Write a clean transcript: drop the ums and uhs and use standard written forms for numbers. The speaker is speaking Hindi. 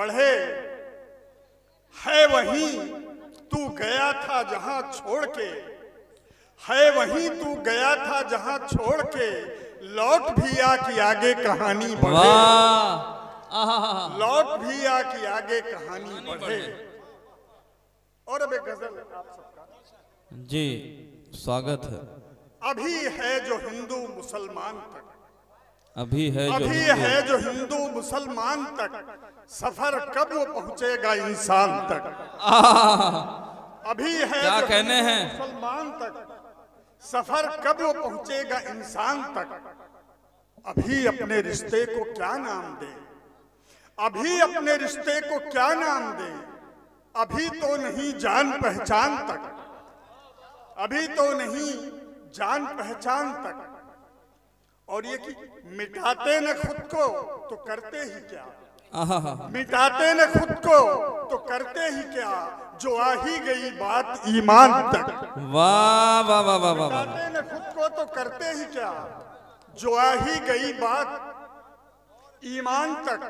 बढ़े। है वहीं तू गया था जहां छोड़ के, है वहीं तू गया था जहां छोड़ के, लौट भी आ कि आगे कहानी बढ़े। लौट भी आ कि आगे कहानी बढ़े। और अब एक गजल आप सबका जी स्वागत है। अभी है जो हिंदू मुसलमान तक, अभी है जो हिंदू मुसलमान तक, सफर कब वो पहुंचेगा इंसान तक। अभी है क्या जो कहने हैं मुसलमान तक, सफर कब वो पहुंचेगा इंसान तक। अभी अपने रिश्ते को क्या नाम दे, अभी अपने रिश्ते को क्या नाम दे। अभी तो नहीं जान पहचान तक, अभी तो नहीं जान पहचान तक। और ये कि मिटाते न खुद को तो करते ही क्या, मिटाते न खुद को तो करते ही क्या, जो आ ही गई बात ईमान तक। वाह वाह वाह वाह वाह। मिटाते न खुद को तो करते ही क्या, जो आ ही गई बात ईमान तक।